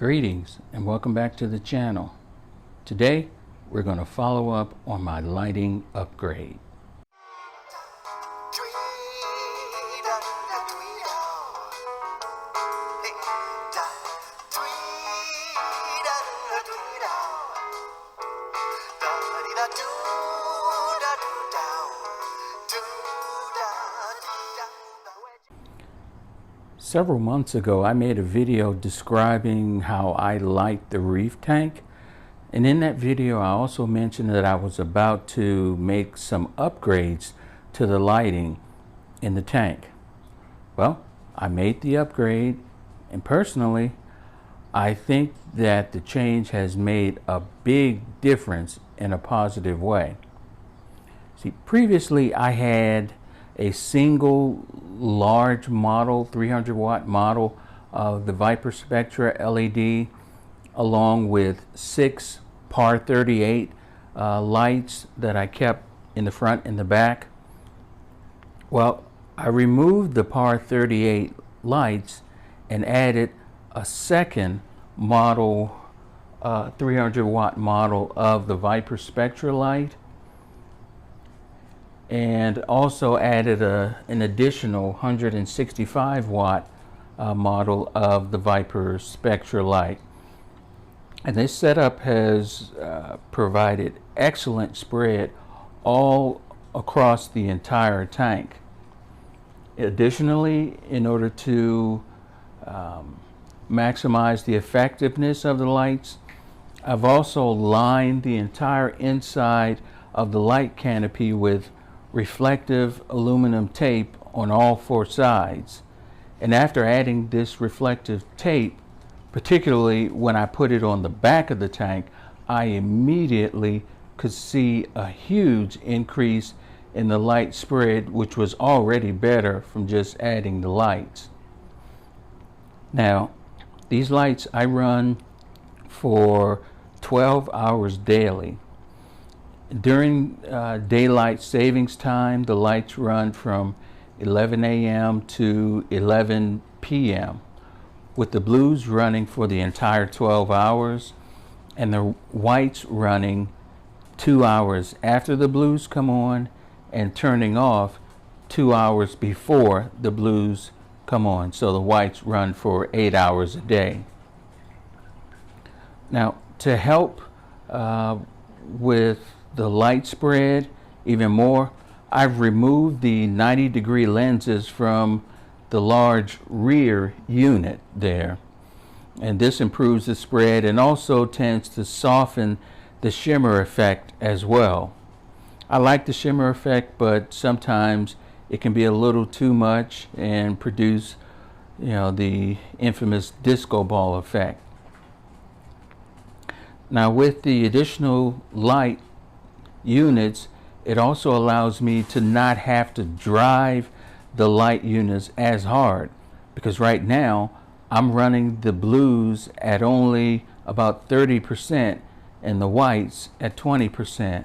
Greetings and welcome back to the channel. Today we're going to follow up on my lighting upgrade. Several months ago, I made a video describing how I light the reef tank. And in that video, I also mentioned that I was about to make some upgrades to the lighting in the tank. Well, I made the upgrade, and personally, I think that the change has made a big difference in a positive way. See, previously I had a single large model, 300 watt model of the ViparSpectra LED, along with 6 par 38 lights that I kept in the front and the back. Well, I removed the par 38 lights and added a second model, 300 watt model of the ViparSpectra light, and also added an additional 165 watt model of the ViparSpectra light. And this setup has provided excellent spread all across the entire tank. Additionally, in order to maximize the effectiveness of the lights, I've also lined the entire inside of the light canopy with reflective aluminum tape on all 4 sides. And after adding this reflective tape, particularly when I put it on the back of the tank, I immediately could see a huge increase in the light spread, which was already better from just adding the lights. Now, these lights I run for 12 hours daily. During daylight savings time, the lights run from 11 a.m. to 11 p.m. with the blues running for the entire 12 hours and the whites running 2 hours after the blues come on and turning off 2 hours before the blues come on. So the whites run for 8 hours a day. Now, to help with the light spread even more, I've removed the 90-degree lenses from the large rear unit there, and this improves the spread and also tends to soften the shimmer effect as well. I like the shimmer effect, but sometimes it can be a little too much and produce, the infamous disco ball effect. Now, with the additional light units, it also allows me to not have to drive the light units as hard, because right now I'm running the blues at only about 30% and the whites at 20%.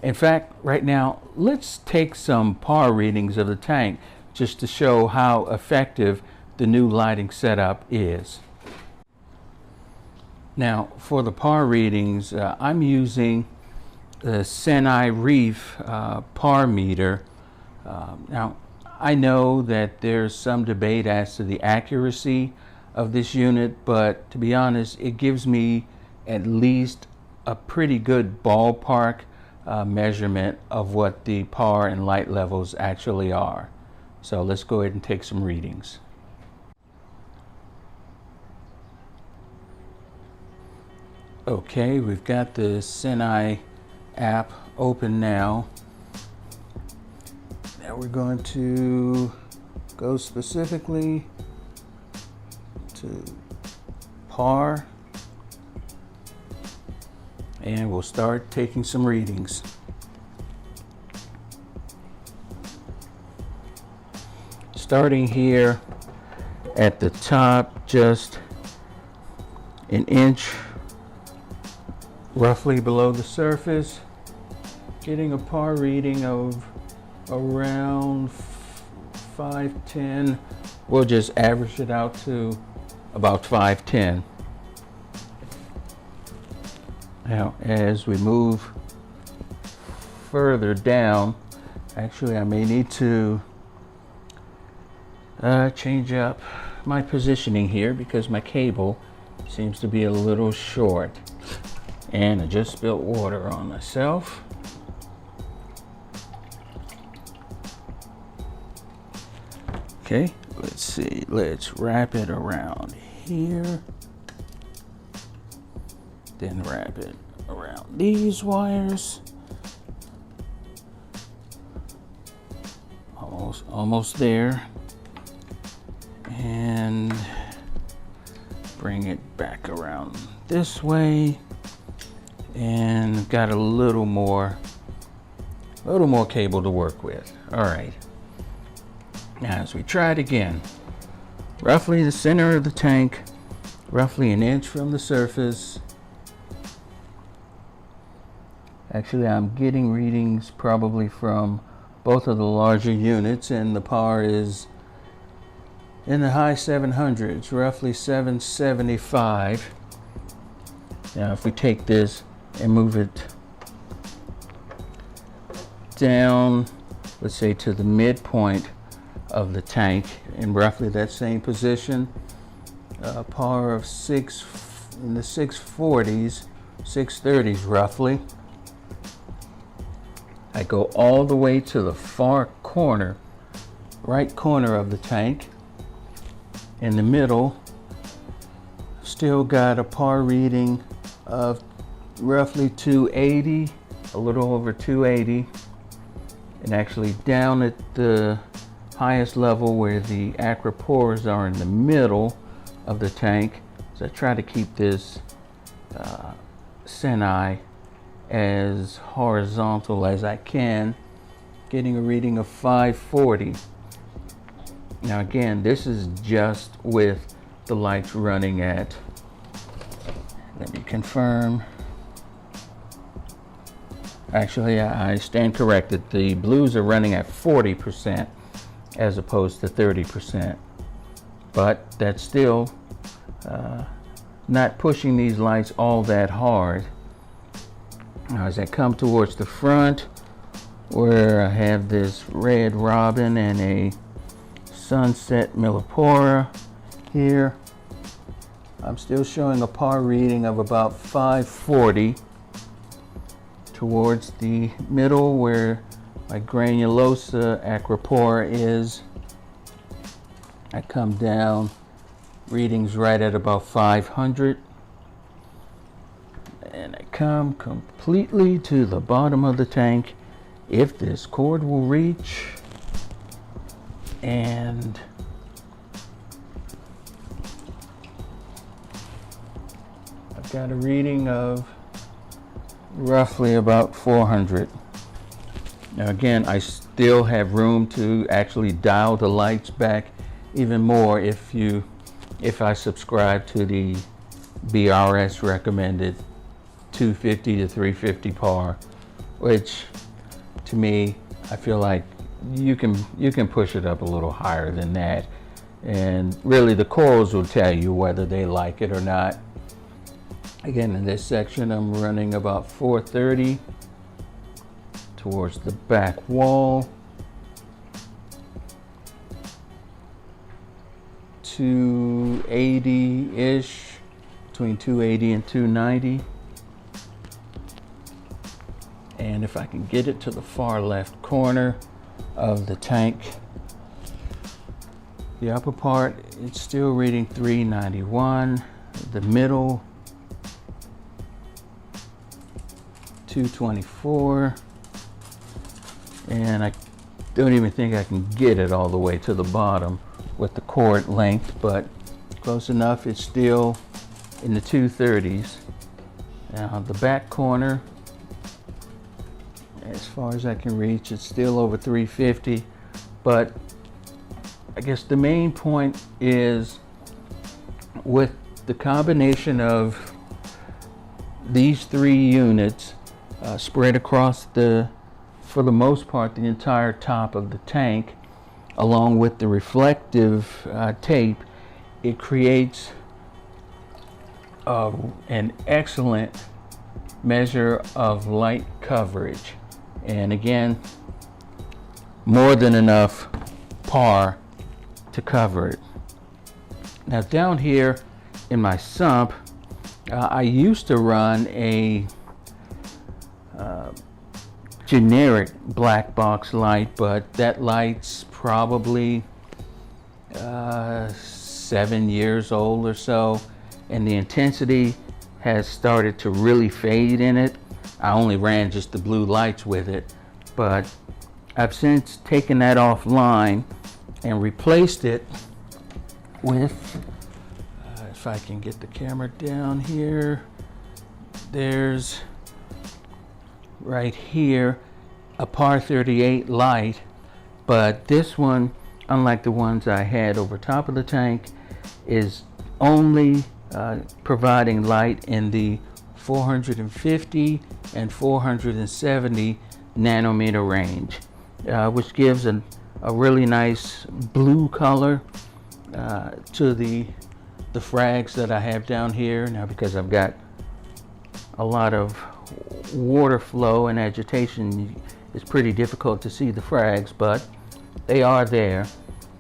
In fact, right now, let's take some par readings of the tank just to show how effective the new lighting setup is. Now, for the par readings, I'm using the Reef par meter. Now, I know that there's some debate as to the accuracy of this unit, but to be honest, it gives me at least a pretty good ballpark measurement of what the par and light levels actually are. So let's go ahead and take some readings. Okay, we've got the Senai app open now. Now we're going to go specifically to par, and we'll start taking some readings. Starting here at the top, just an inch roughly below the surface, getting a par reading of around 510. We'll just average it out to about 510. Now, as we move further down, actually I may need to change up my positioning here because my cable seems to be a little short. And I just spilled water on myself. Okay, let's see, let's wrap it around here. Then wrap it around these wires. Almost there. And bring it back around this way. And got a little more cable to work with. All right. Now as we try it again, roughly the center of the tank, roughly an inch from the surface. Actually, I'm getting readings probably from both of the larger units, and the power is in the high 700s, roughly 775. Now if we take this and move it down, let's say to the midpoint of the tank in roughly that same position, power of in the 640s, 630s roughly. I go all the way to the far corner, right corner of the tank. In the middle, still got a par reading of roughly 280, a little over 280. And actually down at the highest level where the aquapores are in the middle of the tank, so I try to keep this seni as horizontal as I can, getting a reading of 540. Now again, this is just with the lights running at, let me confirm. Actually, I stand corrected. The blues are running at 40% as opposed to 30%. But that's still not pushing these lights all that hard. Now as I come towards the front, where I have this red robin and a sunset millipora here, I'm still showing a par reading of about 540. Towards the middle where my granulosa aquapora is, I come down, readings right at about 500. And I come completely to the bottom of the tank, if this cord will reach. And I've got a reading of roughly about 400. Now again, I still have room to actually dial the lights back even more if I subscribe to the BRS recommended 250 to 350 par, which to me, I feel like you can push it up a little higher than that, and really the corals will tell you whether they like it or not. Again, in this section I'm running about 430 towards the back wall, 280-ish, between 280 and 290. And if I can get it to the far left corner of the tank, the upper part, it's still reading 391. The middle, 224. And I don't even think I can get it all the way to the bottom with the cord length, but close enough. It's still in the 230s. Now the back corner, as far as I can reach, it's still over 350, but I guess the main point is with the combination of these three units spread across for the most part, the entire top of the tank, along with the reflective tape, it creates an excellent measure of light coverage, and again, more than enough PAR to cover it. Now down here in my sump, I used to run a generic black box light, but that light's probably 7 years old or so, and the intensity has started to really fade in it. I only ran just the blue lights with it, but I've since taken that offline and replaced it with, if I can get the camera down here, there's right here a par 38 light, but this one, unlike the ones I had over top of the tank, is only providing light in the 450 and 470 nanometer range, which gives a really nice blue color to the frags that I have down here. Now, because I've got a lot of water flow and agitation, it's pretty difficult to see the frags, but they are there.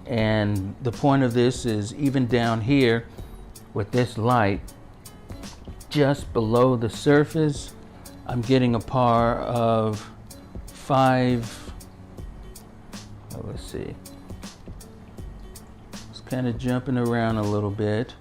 And the point of this is, even down here with this light, just below the surface, I'm getting a PAR of 5. Let's see. It's kind of jumping around a little bit.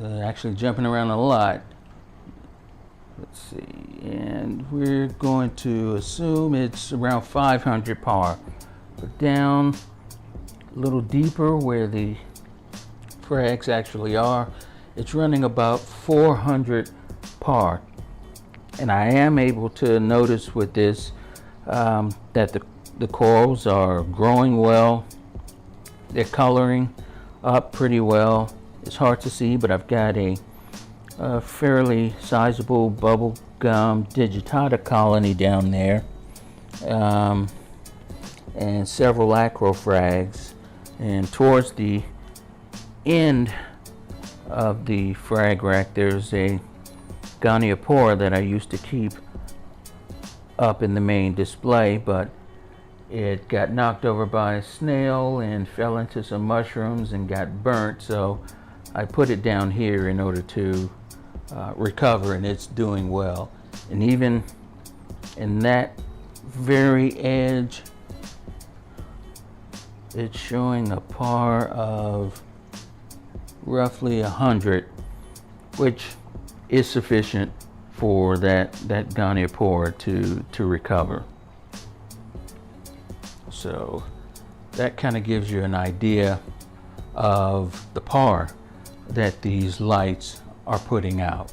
Actually jumping around a lot. Let's see. And we're going to assume it's around 500 PAR. But down a little deeper where the frags actually are, it's running about 400 PAR. And I am able to notice with this that the corals are growing well. They're coloring up pretty well. It's hard to see, but I've got a fairly sizable bubble gum digitata colony down there, and several acrofrags. And towards the end of the frag rack, there's a goniopora that I used to keep up in the main display, but it got knocked over by a snail and fell into some mushrooms and got burnt, so I put it down here in order to recover, and it's doing well. And even in that very edge, it's showing a PAR of roughly 100, which is sufficient for that goniopora to recover. So that kind of gives you an idea of the PAR that these lights are putting out.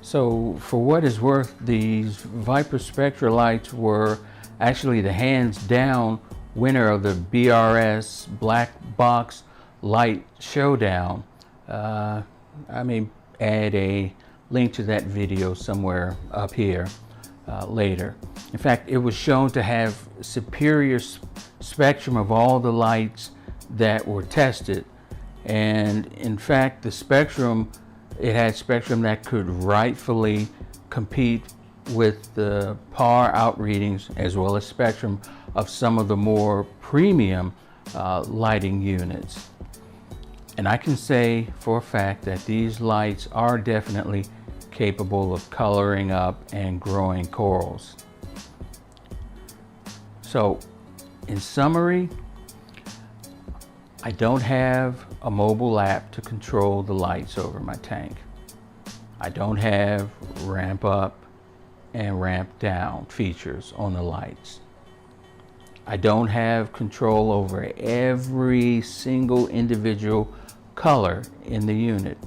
So for what is worth, these ViparSpectra lights were actually the hands down winner of the BRS Black Box Light Showdown. I may add a link to that video somewhere up here later. In fact, it was shown to have superior spectrum of all the lights that were tested, and in fact the spectrum, it had spectrum that could rightfully compete with the PAR out readings, as well as spectrum of some of the more premium lighting units. And I can say for a fact that these lights are definitely capable of coloring up and growing corals. So in summary, I don't have a mobile app to control the lights over my tank. I don't have ramp up and ramp down features on the lights. I don't have control over every single individual color in the unit.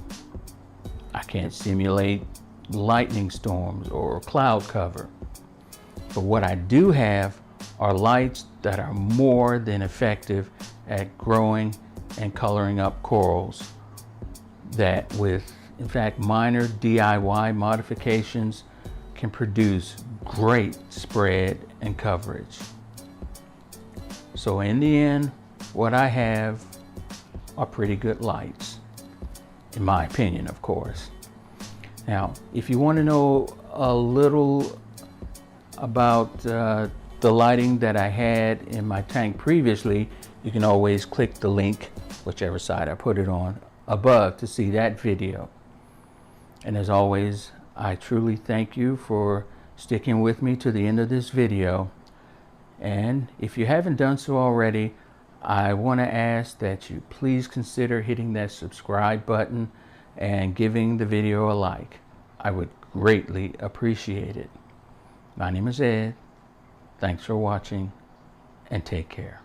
I can't simulate lightning storms or cloud cover. But what I do have are lights that are more than effective at growing and coloring up corals, that with, in fact, minor DIY modifications can produce great spread and coverage. So in the end, what I have are pretty good lights, in my opinion, of course. Now, if you want to know a little about the lighting that I had in my tank previously, you can always click the link, whichever side I put it on, above to see that video. And as always, I truly thank you for sticking with me to the end of this video. And if you haven't done so already, I want to ask that you please consider hitting that subscribe button and giving the video a like. I would greatly appreciate it. My name is Ed. Thanks for watching, and take care.